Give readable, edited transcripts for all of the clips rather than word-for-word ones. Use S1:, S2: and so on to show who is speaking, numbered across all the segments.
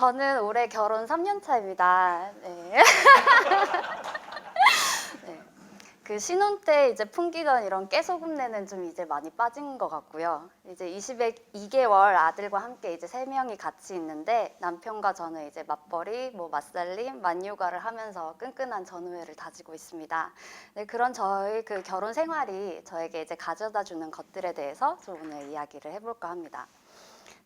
S1: 저는 올해 결혼 3년 차입니다. 네. 네. 그 신혼 때 이제 풍기던 이런 깨소금내는 좀 이제 많이 빠진 것 같고요. 이제 22개월 아들과 함께 이제 3명이 같이 있는데 남편과 저는 이제 맞벌이, 뭐 맞살림, 만육아를 하면서 끈끈한 전우애를 다지고 있습니다. 네, 그런 저희 그 결혼 생활이 저에게 이제 가져다 주는 것들에 대해서 좀 오늘 이야기를 해볼까 합니다.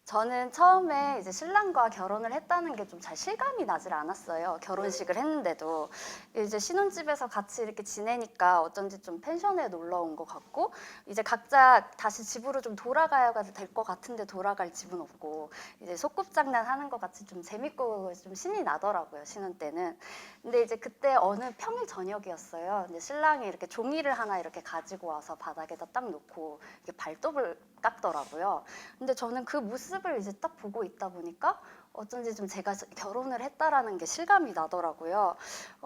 S1: 저는 처음에 이제 신랑과 결혼을 했다는 게 좀 잘 실감이 나질 않았어요. 결혼식을 했는데도 이제 신혼집에서 같이 이렇게 지내니까 어쩐지 좀 펜션에 놀러 온 것 같고 이제 각자 다시 집으로 좀 돌아가야 될 것 같은데 돌아갈 집은 없고 이제 소꿉장난 하는 것 같이 좀 재밌고 좀 신이 나더라고요. 신혼 때는. 근데 이제 그때 어느 평일 저녁이었어요. 근데 신랑이 이렇게 종이를 하나 이렇게 가지고 와서 바닥에다 딱 놓고 이렇게 발톱을 깎더라고요. 근데 저는 그 모습을 이제 딱 보고 있다 보니까 어쩐지 좀 제가 결혼을 했다라는 게 실감이 나더라고요.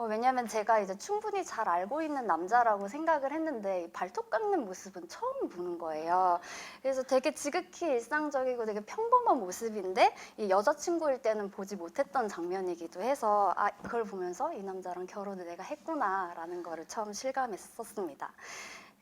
S1: 왜냐면 제가 이제 충분히 잘 알고 있는 남자라고 생각을 했는데 이 발톱 깎는 모습은 처음 보는 거예요. 그래서 되게 지극히 일상적이고 되게 평범한 모습인데 이 여자친구일 때는 보지 못했던 장면이기도 해서 아, 그걸 보면서 이 남자랑 결혼을 내가 했구나라는 거를 처음 실감했었습니다.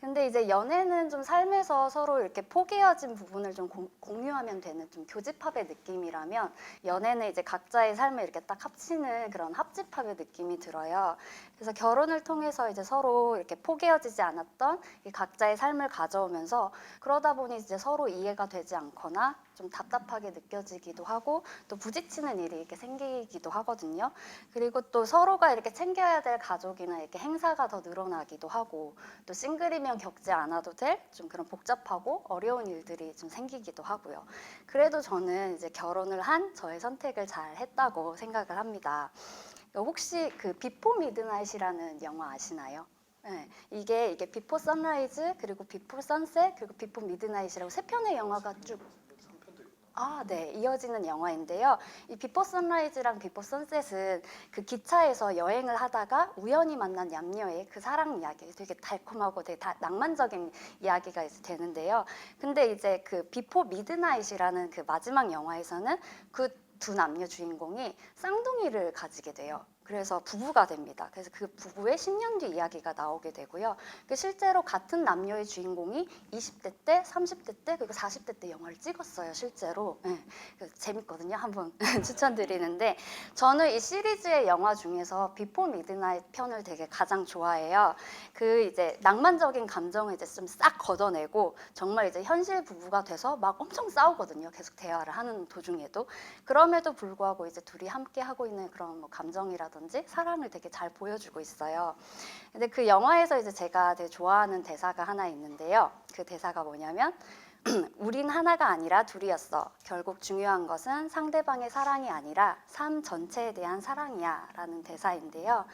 S1: 근데 이제 연애는 좀 삶에서 서로 이렇게 포개어진 부분을 좀 공유하면 되는 좀 교집합의 느낌이라면 연애는 이제 각자의 삶을 이렇게 딱 합치는 그런 합집합의 느낌이 들어요. 그래서 결혼을 통해서 이제 서로 이렇게 포개어지지 않았던 이 각자의 삶을 가져오면서 그러다 보니 이제 서로 이해가 되지 않거나 좀 답답하게 느껴지기도 하고 또 부딪히는 일이 이렇게 생기기도 하거든요. 그리고 또 서로가 이렇게 챙겨야 될 가족이나 이렇게 행사가 더 늘어나기도 하고 또 싱글이면 겪지 않아도 될 좀 그런 복잡하고 어려운 일들이 좀 생기기도 하고요. 그래도 저는 이제 결혼을 한 저의 선택을 잘 했다고 생각을 합니다. 혹시 그 비포 미드나잇이라는 영화 아시나요? 네, 이게 비포 선라이즈 그리고 비포 선셋 그리고 비포 미드나잇이라고 세 편의 영화가 쭉 네, 이어지는 영화인데요. 이 비포 선라이즈랑 비포 선셋은 그 기차에서 여행을 하다가 우연히 만난 남녀의 그 사랑 이야기, 되게 달콤하고 되게 낭만적인 이야기가 이제 되는데요. 근데 이제 그 비포 미드나잇이라는 그 마지막 영화에서는 그 두 남녀 주인공이 쌍둥이를 가지게 돼요. 그래서 부부가 됩니다. 그래서 그 부부의 10년 뒤 이야기가 나오게 되고요. 실제로 같은 남녀의 주인공이 20대 때, 30대 때, 그리고 40대 때 영화를 찍었어요. 실제로. 네. 재밌거든요. 한번 추천드리는데 저는 이 시리즈의 영화 중에서 비포 미드나잇 편을 되게 가장 좋아해요. 그 이제 낭만적인 감정을 이제 좀 싹 걷어내고 정말 이제 현실 부부가 돼서 막 엄청 싸우거든요. 계속 대화를 하는 도중에도. 그럼에도 불구하고 이제 둘이 함께 하고 있는 그런 뭐 감정이라든지 사랑을 되게 잘 보여주고 있어요. 근데 그 영화에서 이제 제가 되게 좋아하는 대사가 하나 있는데요. 그 대사가 뭐냐면 우린 하나가 아니라 둘이었어. 결국 중요한 것은 상대방의 사랑이 아니라 삶 전체에 대한 사랑이야 라는 대사인데요.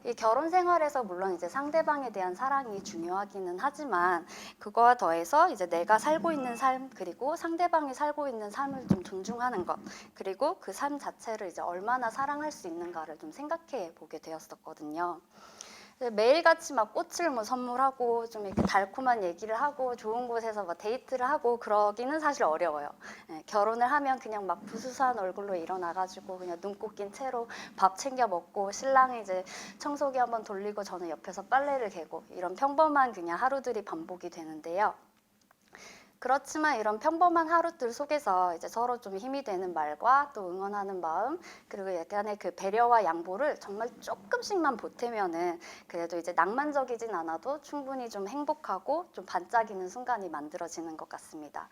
S1: 이 결혼 생활에서 물론 이제 상대방에 대한 사랑이 중요하기는 하지만 그거와 더해서 이제 내가 살고 있는 삶 그리고 상대방이 살고 있는 삶을 좀 존중하는 것 그리고 그 삶 자체를 이제 얼마나 사랑할 수 있는가를 좀 생각해 보게 되었었거든요. 매일같이 막 꽃을 뭐 선물하고 좀 이렇게 달콤한 얘기를 하고 좋은 곳에서 막 데이트를 하고 그러기는 사실 어려워요. 결혼을 하면 그냥 막 부수수한 얼굴로 일어나가지고 그냥 눈곱 낀 채로 밥 챙겨 먹고 신랑이 이제 청소기 한번 돌리고 저는 옆에서 빨래를 개고 이런 평범한 그냥 하루들이 반복이 되는데요. 그렇지만 이런 평범한 하루들 속에서 이제 서로 좀 힘이 되는 말과 또 응원하는 마음 그리고 약간의 그 배려와 양보를 정말 조금씩만 보태면은 그래도 이제 낭만적이진 않아도 충분히 좀 행복하고 좀 반짝이는 순간이 만들어지는 것 같습니다.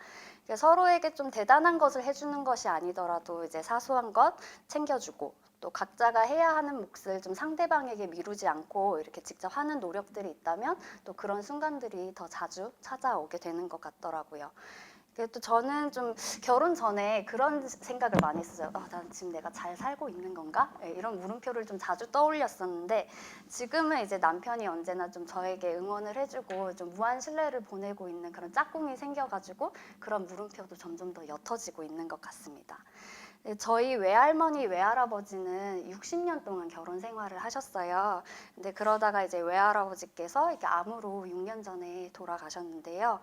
S1: 서로에게 좀 대단한 것을 해주는 것이 아니더라도 이제 사소한 것 챙겨주고 또 각자가 해야 하는 몫을 좀 상대방에게 미루지 않고 이렇게 직접 하는 노력들이 있다면 또 그런 순간들이 더 자주 찾아오게 되는 것 같더라고요. 또 저는 좀 결혼 전에 그런 생각을 많이 했어요. 난 지금 내가 잘 살고 있는 건가? 이런 물음표를 좀 자주 떠올렸었는데 지금은 이제 남편이 언제나 좀 저에게 응원을 해주고 좀 무한 신뢰를 보내고 있는 그런 짝꿍이 생겨가지고 그런 물음표도 점점 더 옅어지고 있는 것 같습니다. 저희 외할머니, 외할아버지는 60년 동안 결혼 생활을 하셨어요. 근데 그러다가 이제 외할아버지께서 이렇게 암으로 6년 전에 돌아가셨는데요.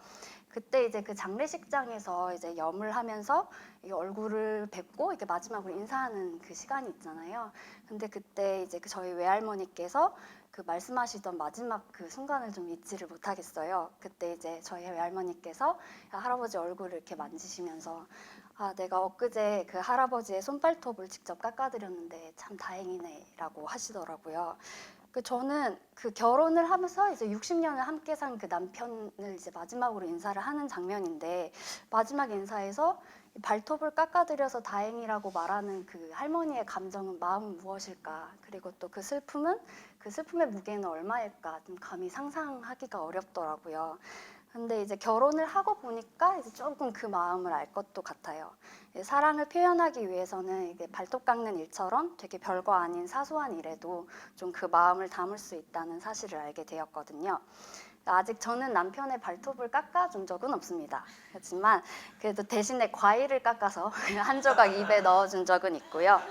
S1: 그때 이제 그 장례식장에서 이제 염을 하면서 이 얼굴을 뵙고 이렇게 마지막으로 인사하는 그 시간이 있잖아요. 근데 그때 이제 그 저희 외할머니께서 그 말씀하시던 마지막 그 순간을 좀 잊지를 못하겠어요. 그때 이제 저희 외할머니께서 할아버지 얼굴을 이렇게 만지시면서 아, 내가 엊그제 그 할아버지의 손발톱을 직접 깎아드렸는데 참 다행이네라고 하시더라고요. 그 저는 그 결혼을 하면서 이제 60년을 함께 산 그 남편을 이제 마지막으로 인사를 하는 장면인데 마지막 인사에서 발톱을 깎아드려서 다행이라고 말하는 그 할머니의 감정은 마음은 무엇일까? 그리고 또 그 슬픔은 그 슬픔의 무게는 얼마일까? 좀 감히 상상하기가 어렵더라고요. 근데 이제 결혼을 하고 보니까 이제 조금 그 마음을 알 것도 같아요. 사랑을 표현하기 위해서는 이게 발톱 깎는 일처럼 되게 별거 아닌 사소한 일에도 좀 그 마음을 담을 수 있다는 사실을 알게 되었거든요. 아직 저는 남편의 발톱을 깎아준 적은 없습니다. 그렇지만 그래도 대신에 과일을 깎아서 한 조각 입에 넣어준 적은 있고요.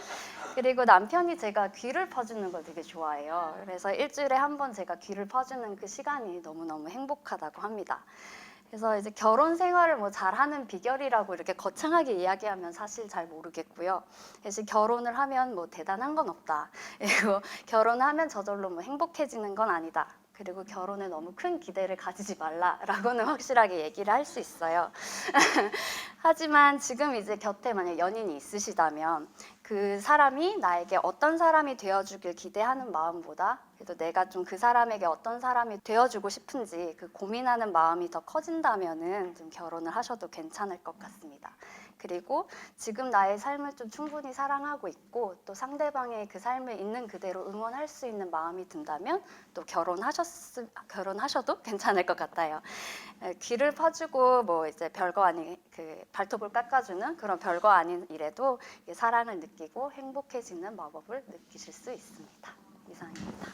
S1: 그리고 남편이 제가 귀를 퍼주는 걸 되게 좋아해요. 그래서 일주일에 한 번 제가 귀를 퍼주는 그 시간이 너무너무 행복하다고 합니다. 그래서 이제 결혼 생활을 뭐 잘하는 비결이라고 이렇게 거창하게 이야기하면 사실 잘 모르겠고요. 사실 결혼을 하면 뭐 대단한 건 없다. 그리고 결혼하면 저절로 뭐 행복해지는 건 아니다. 그리고 결혼에 너무 큰 기대를 가지지 말라라고는 확실하게 얘기를 할 수 있어요. 하지만 지금 이제 곁에 만약 연인이 있으시다면 그 사람이 나에게 어떤 사람이 되어주길 기대하는 마음보다 그래도 내가 좀 그 사람에게 어떤 사람이 되어주고 싶은지 그 고민하는 마음이 더 커진다면은 좀 결혼을 하셔도 괜찮을 것 같습니다. 그리고 지금 나의 삶을 좀 충분히 사랑하고 있고 또 상대방의 그 삶을 있는 그대로 응원할 수 있는 마음이 든다면 또 결혼하셔도 괜찮을 것 같아요. 귀를 퍼주고 뭐 이제 별거 아닌 그 발톱을 깎아주는 그런 별거 아닌 일에도 사랑을 느끼고 행복해지는 마법을 느끼실 수 있습니다. 이상입니다.